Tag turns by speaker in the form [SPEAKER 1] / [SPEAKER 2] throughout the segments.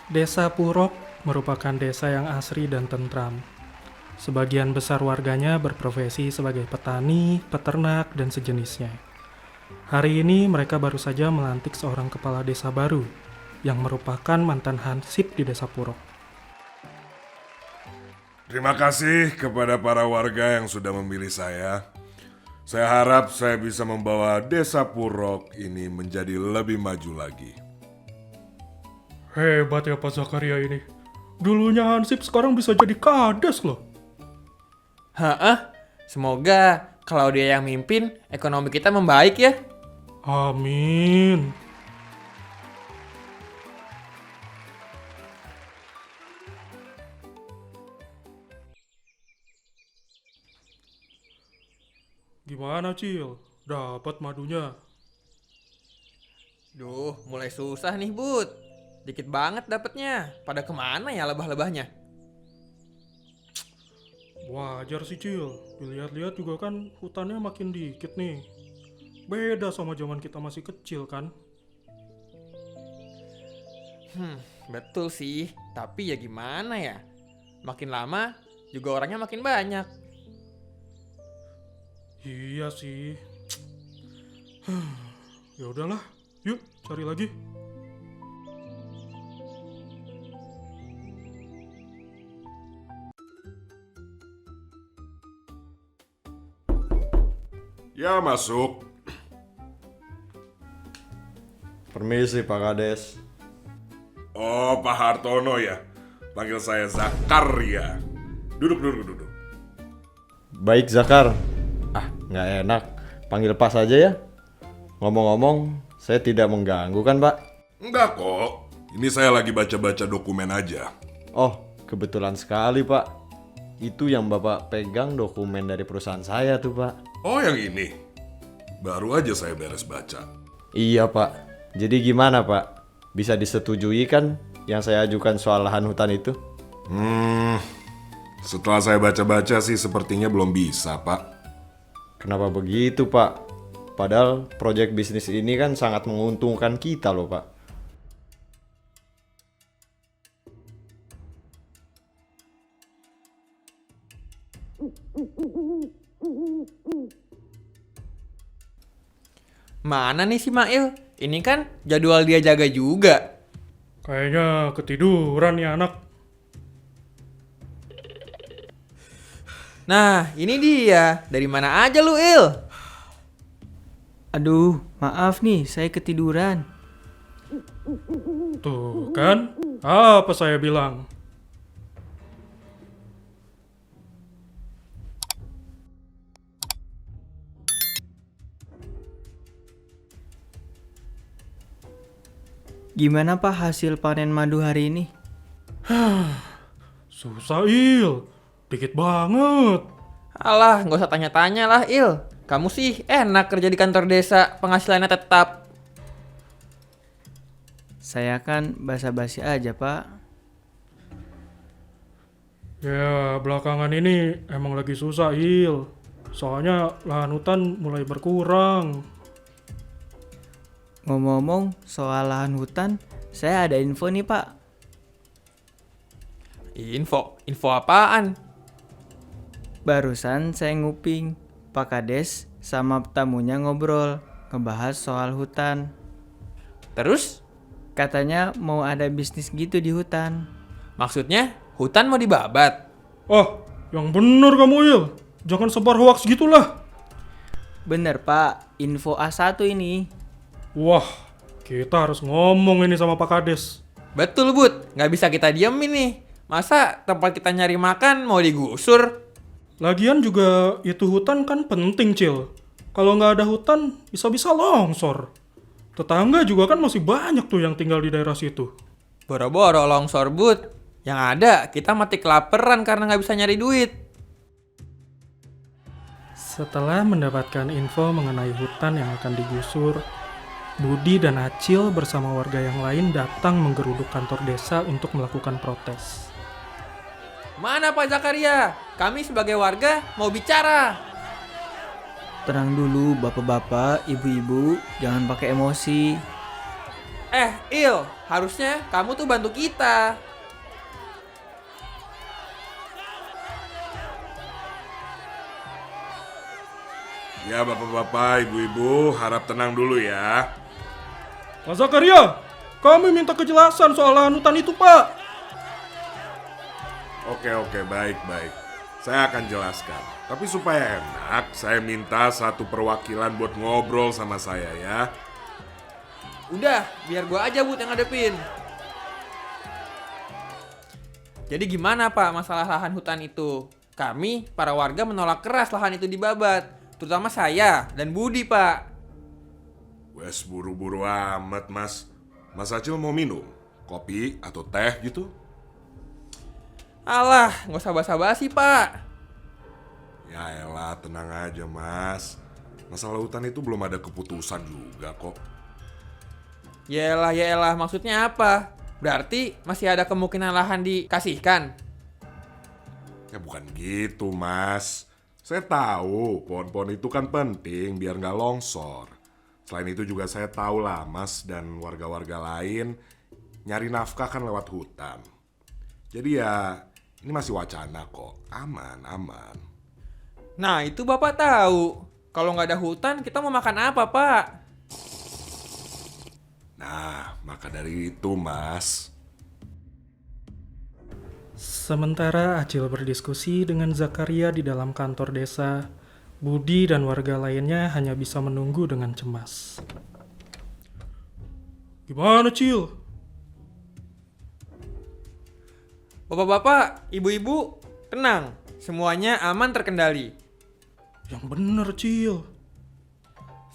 [SPEAKER 1] Desa Purok merupakan desa yang asri dan tentram. Sebagian besar warganya berprofesi sebagai petani, peternak, dan sejenisnya. Hari ini mereka baru saja melantik seorang kepala desa baru yang merupakan mantan hansip di desa Purok.
[SPEAKER 2] Terima kasih kepada para warga yang sudah memilih saya. Saya harap saya bisa membawa desa Purok ini menjadi lebih maju lagi.
[SPEAKER 1] Hebat ya Pak Zakaria ini. Dulunya hansip sekarang bisa jadi kades loh.
[SPEAKER 3] Semoga kalau dia yang mimpin, ekonomi kita membaik ya.
[SPEAKER 1] Amin. Gimana Cil? Dapat madunya?
[SPEAKER 3] Duh, mulai susah nih, Bud. Dikit banget dapetnya. Pada kemana ya lebah-lebahnya?
[SPEAKER 1] Wajar sih Cil. Dilihat-lihat juga kan hutannya makin dikit nih. Beda sama zaman kita masih kecil kan?
[SPEAKER 3] Betul sih. Tapi ya gimana ya? Makin lama juga orangnya makin banyak.
[SPEAKER 1] Iya sih. Ya udahlah, yuk cari lagi.
[SPEAKER 2] Ya, masuk.
[SPEAKER 4] Permisi Pak Kades.
[SPEAKER 2] Oh, Pak Hartono ya. Panggil saya Zakaria. Duduk.
[SPEAKER 4] Baik Zakar. Nggak enak. Panggil Pak saja ya. Ngomong-ngomong, saya tidak mengganggu kan Pak?
[SPEAKER 2] Enggak kok. Ini saya lagi baca-baca dokumen aja.
[SPEAKER 4] Oh, kebetulan sekali Pak. Itu yang Bapak pegang dokumen dari perusahaan saya tuh Pak.
[SPEAKER 2] Oh, yang ini. Baru aja saya beres baca.
[SPEAKER 4] Iya Pak. Jadi gimana Pak? Bisa disetujui kan yang saya ajukan soal lahan hutan itu?
[SPEAKER 2] Setelah saya baca-baca sih sepertinya belum bisa, Pak.
[SPEAKER 4] Kenapa begitu Pak? Padahal proyek bisnis ini kan sangat menguntungkan kita loh Pak.
[SPEAKER 3] Mana nih si Mail? Ini kan jadwal dia jaga juga.
[SPEAKER 1] Kayaknya ketiduran nih anak.
[SPEAKER 3] Nah, ini dia. Dari mana aja lu, Il?
[SPEAKER 5] Aduh, maaf nih, saya ketiduran.
[SPEAKER 1] Tuh kan, apa saya bilang?
[SPEAKER 5] Gimana Pak hasil panen madu hari ini?
[SPEAKER 1] Susah Il, dikit banget.
[SPEAKER 3] Alah, nggak usah tanya-tanya lah, Il. Kamu sih enak kerja di kantor desa, penghasilannya tetap.
[SPEAKER 5] Saya kan basa-basi aja Pak.
[SPEAKER 1] Ya, belakangan ini emang lagi susah Il. Soalnya lahan hutan mulai berkurang.
[SPEAKER 5] Ngomong-ngomong soal lahan hutan, saya ada info nih Pak.
[SPEAKER 3] Info apaan?
[SPEAKER 5] Barusan saya nguping, Pak Kades sama tamunya ngobrol, ngebahas soal hutan.
[SPEAKER 3] Terus?
[SPEAKER 5] Katanya mau ada bisnis gitu di hutan.
[SPEAKER 3] Maksudnya hutan mau dibabat?
[SPEAKER 1] Oh, yang bener kamu Il. Jangan sebar hoaks gitulah.
[SPEAKER 5] Bener Pak, info A1 ini.
[SPEAKER 1] Wah, kita harus ngomong ini sama Pak Kades.
[SPEAKER 3] Betul, Bud. Nggak bisa kita diemin nih. Masa tempat kita nyari makan mau digusur?
[SPEAKER 1] Lagian juga itu hutan kan penting, Cil. Kalau nggak ada hutan, bisa-bisa longsor. Tetangga juga kan masih banyak tuh yang tinggal di daerah situ.
[SPEAKER 3] Boro-boro longsor, Bud. Yang ada, kita mati kelaparan karena nggak bisa nyari duit.
[SPEAKER 1] Setelah mendapatkan info mengenai hutan yang akan digusur, Budi dan Acil bersama warga yang lain datang menggeruduk kantor desa untuk melakukan protes.
[SPEAKER 3] Mana Pak Zakaria? Kami sebagai warga mau bicara.
[SPEAKER 5] Tenang dulu bapak-bapak, ibu-ibu, jangan pakai emosi.
[SPEAKER 3] Il, harusnya kamu tuh bantu kita.
[SPEAKER 2] Ya bapak-bapak, ibu-ibu, harap tenang dulu ya.
[SPEAKER 1] Pak Zakaria, kami minta kejelasan soal lahan hutan itu, Pak.
[SPEAKER 2] Oke, baik. Saya akan jelaskan. Tapi supaya enak, saya minta satu perwakilan buat ngobrol sama saya ya.
[SPEAKER 3] Udah, biar gua aja Bud yang ngadepin. Jadi gimana Pak masalah lahan hutan itu? Kami, para warga menolak keras lahan itu dibabat. Terutama saya dan Budi, Pak.
[SPEAKER 2] Wes buru-buru amat, Mas. Mas Acil mau minum? Kopi atau teh gitu?
[SPEAKER 3] Alah, nggak usah basa-basi, Pak.
[SPEAKER 2] Ya elah, tenang aja, Mas. Masalah hutan itu belum ada keputusan juga kok.
[SPEAKER 3] Yaelah, maksudnya apa? Berarti masih ada kemungkinan lahan dikasihkan?
[SPEAKER 2] Ya bukan gitu, Mas. Saya tahu pohon-pohon itu kan penting biar nggak longsor. Selain itu juga saya tahu lah Mas dan warga-warga lain nyari nafkah kan lewat hutan. Jadi ya ini masih wacana kok. Aman.
[SPEAKER 3] Nah, itu Bapak tahu. Kalau nggak ada hutan, kita mau makan apa, Pak?
[SPEAKER 2] Nah, maka dari itu Mas.
[SPEAKER 1] Sementara Acil berdiskusi dengan Zakaria di dalam kantor desa, Budi dan warga lainnya hanya bisa menunggu dengan cemas. Gimana, Cil?
[SPEAKER 3] Bapak-bapak, ibu-ibu, tenang. Semuanya aman terkendali.
[SPEAKER 1] Yang bener, Cil.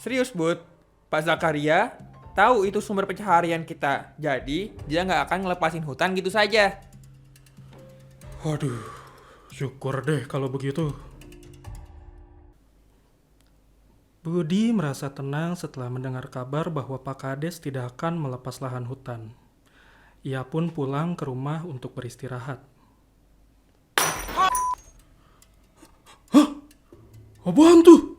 [SPEAKER 3] Serius, Bud. Pak Zakaria tahu itu sumber pencaharian kita. Jadi, dia nggak akan ngelepasin hutan gitu saja.
[SPEAKER 1] Waduh, syukur deh kalau begitu. Budi merasa tenang setelah mendengar kabar bahwa Pak Kades tidak akan melepas lahan hutan. Ia pun pulang ke rumah untuk beristirahat. Hah? Apaan tuh?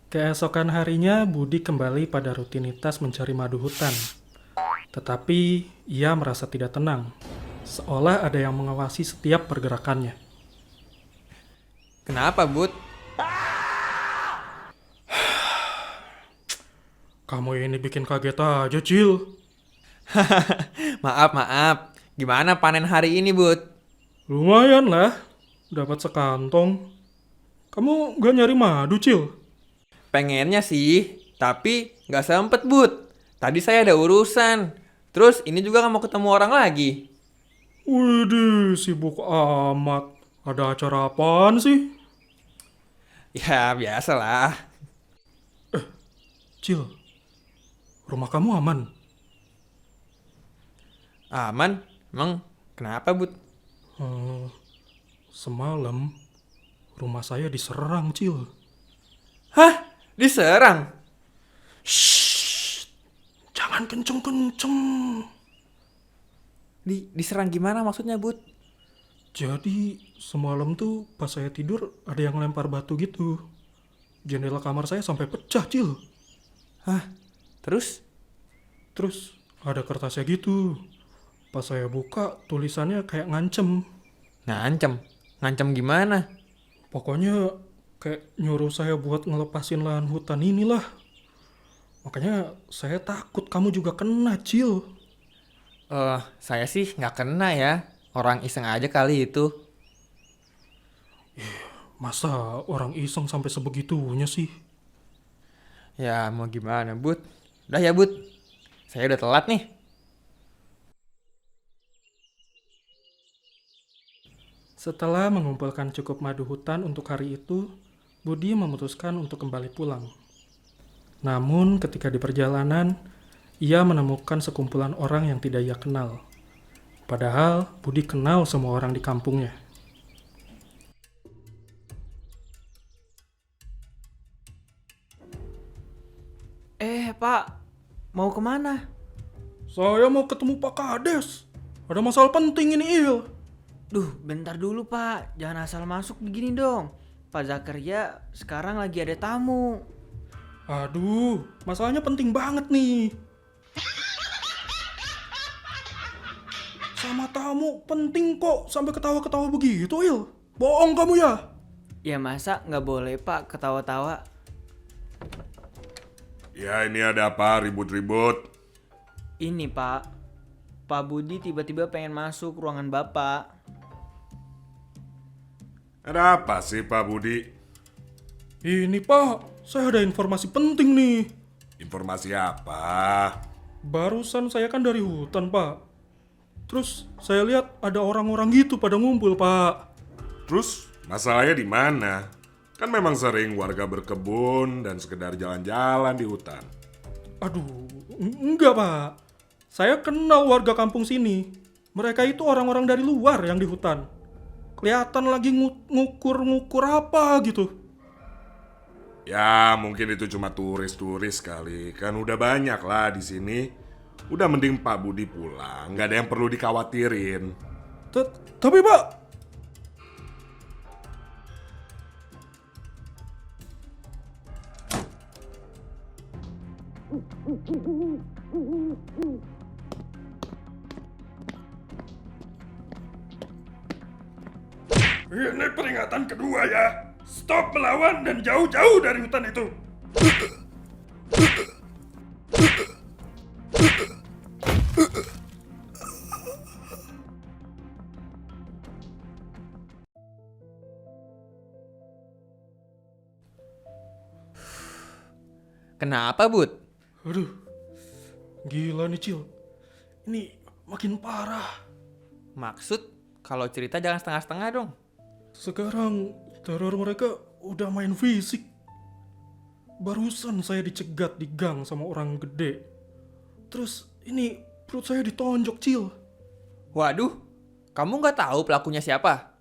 [SPEAKER 1] Keesokan harinya, Budi kembali pada rutinitas mencari madu hutan. Tetapi, ia merasa tidak tenang, seolah ada yang mengawasi setiap pergerakannya.
[SPEAKER 3] Kenapa, Bud?
[SPEAKER 1] Kamu ini bikin kaget aja, Cil.
[SPEAKER 3] Maaf. Gimana panen hari ini, Bud?
[SPEAKER 1] Lumayan lah, dapat sekantong. Kamu gak nyari madu, Cil?
[SPEAKER 3] Pengennya sih, tapi nggak sempet, Bud. Tadi saya ada urusan. Terus ini juga nggak mau ketemu orang lagi.
[SPEAKER 1] Widih, sibuk amat. Ada acara apaan sih?
[SPEAKER 3] Ya, biasalah.
[SPEAKER 1] Cil, rumah kamu aman?
[SPEAKER 3] Aman? Emang kenapa, Bud?
[SPEAKER 1] Semalam, rumah saya diserang, Cil.
[SPEAKER 3] Hah? Diserang?
[SPEAKER 1] Jangan kenceng-kenceng.
[SPEAKER 3] Diserang gimana maksudnya, Bud?
[SPEAKER 1] Jadi, semalam tuh pas saya tidur ada yang lempar batu gitu. Jendela kamar saya sampai pecah, Cil.
[SPEAKER 3] Hah? Terus?
[SPEAKER 1] Terus ada kertasnya gitu. Pas saya buka, tulisannya kayak ngancem.
[SPEAKER 3] Ngancem? Ngancem gimana?
[SPEAKER 1] Pokoknya kayak nyuruh saya buat ngelepasin lahan hutan inilah. Makanya saya takut kamu juga kena, Cil.
[SPEAKER 3] Saya sih nggak kena ya. Orang iseng aja kali itu.
[SPEAKER 1] Masa orang iseng sampai sebegitunya sih?
[SPEAKER 3] Ya, mau gimana, Bud? Udah ya, Bud. Saya udah telat nih.
[SPEAKER 1] Setelah mengumpulkan cukup madu hutan untuk hari itu, Budi memutuskan untuk kembali pulang. Namun ketika di perjalanan, ia menemukan sekumpulan orang yang tidak ia kenal. Padahal Budi kenal semua orang di kampungnya.
[SPEAKER 5] Pak, mau kemana?
[SPEAKER 1] Saya mau ketemu Pak Kades. Ada masalah penting ini, Il.
[SPEAKER 5] Duh, bentar dulu Pak, jangan asal masuk begini dong. Pak Zakaria sekarang lagi ada tamu.
[SPEAKER 1] Aduh, masalahnya penting banget nih. Sama tamu penting kok sampai ketawa-ketawa begitu, Il. Bohong kamu ya?
[SPEAKER 5] Ya masa nggak boleh Pak ketawa-tawa?
[SPEAKER 2] Ya ini ada apa ribut-ribut?
[SPEAKER 5] Ini Pak, Pak Budi tiba-tiba pengen masuk ruangan Bapak.
[SPEAKER 2] Ada apa sih Pak Budi?
[SPEAKER 1] Ini Pak, saya ada informasi penting nih.
[SPEAKER 2] Informasi apa?
[SPEAKER 1] Barusan saya kan dari hutan, Pak. Terus saya lihat ada orang-orang gitu pada ngumpul, Pak.
[SPEAKER 2] Terus masalahnya di mana? Kan memang sering warga berkebun dan sekedar jalan-jalan di hutan.
[SPEAKER 1] Aduh, enggak, Pak. Saya kenal warga kampung sini. Mereka itu orang-orang dari luar yang di hutan. Kelihatan lagi ngukur-ngukur apa gitu.
[SPEAKER 2] Ya mungkin itu cuma turis-turis kali. Kan udah banyak lah di sini. Udah mending Pak Budi pulang. Nggak ada yang perlu dikhawatirin.
[SPEAKER 1] Tapi, Pak, ini peringatan kedua ya. Stop melawan dan jauh-jauh dari hutan itu.
[SPEAKER 3] Kenapa, Bud?
[SPEAKER 1] Aduh, gila nih, Cil. Ini makin parah.
[SPEAKER 3] Maksud kalau cerita jangan setengah-setengah dong.
[SPEAKER 1] Sekarang teror mereka udah main fisik. Barusan saya dicegat di gang sama orang gede. Terus ini perut saya ditonjok, Cil.
[SPEAKER 3] Waduh, kamu nggak tahu pelakunya siapa?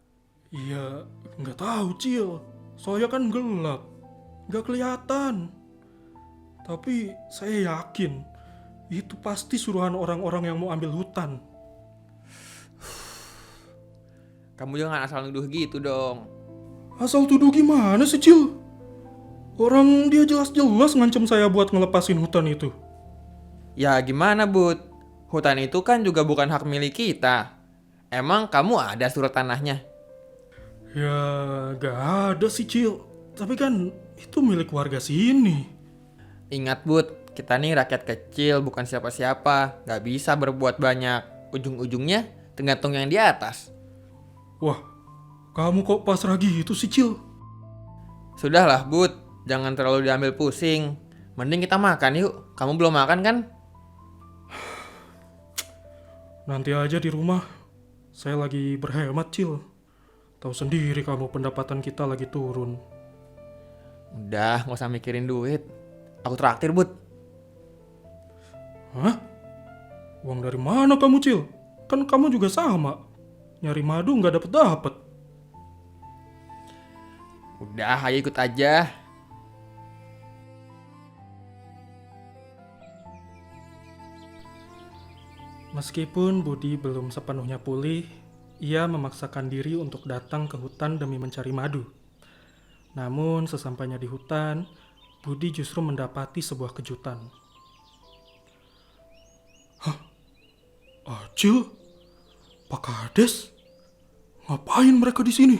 [SPEAKER 1] Iya, nggak tahu, Cil. Soalnya kan gelap, nggak kelihatan. Tapi saya yakin itu pasti suruhan orang-orang yang mau ambil hutan.
[SPEAKER 3] Kamu jangan asal nuduh gitu dong.
[SPEAKER 1] Asal tuduh gimana sih, Cil? Orang dia jelas-jelas ngancam saya buat ngelepasin hutan itu.
[SPEAKER 3] Ya gimana, Bud? Hutan itu kan juga bukan hak milik kita. Emang kamu ada surat tanahnya?
[SPEAKER 1] Ya, gak ada sih, Cil. Tapi kan itu milik warga sini.
[SPEAKER 3] Ingat, Bud, kita nih rakyat kecil, bukan siapa-siapa. Gak bisa berbuat banyak. Ujung-ujungnya tergantung yang di atas.
[SPEAKER 1] Wah, kamu kok pasrah gitu sih, Cil?
[SPEAKER 3] Sudahlah, Bud. Jangan terlalu diambil pusing. Mending kita makan yuk. Kamu belum makan kan?
[SPEAKER 1] Nanti aja di rumah. Saya lagi berhemat, Cil. Tahu sendiri kamu pendapatan kita lagi turun.
[SPEAKER 3] Udah, gak usah mikirin duit. Aku traktir, Bud.
[SPEAKER 1] Hah? Uang dari mana kamu, Cil? Kan kamu juga sama. Nyari madu nggak dapet-dapet.
[SPEAKER 3] Udah, ayo ikut aja.
[SPEAKER 1] Meskipun Budi belum sepenuhnya pulih, ia memaksakan diri untuk datang ke hutan demi mencari madu. Namun sesampainya di hutan, Budi justru mendapati sebuah kejutan. Hah? Acil? Pak Kades? Ngapain mereka di sini?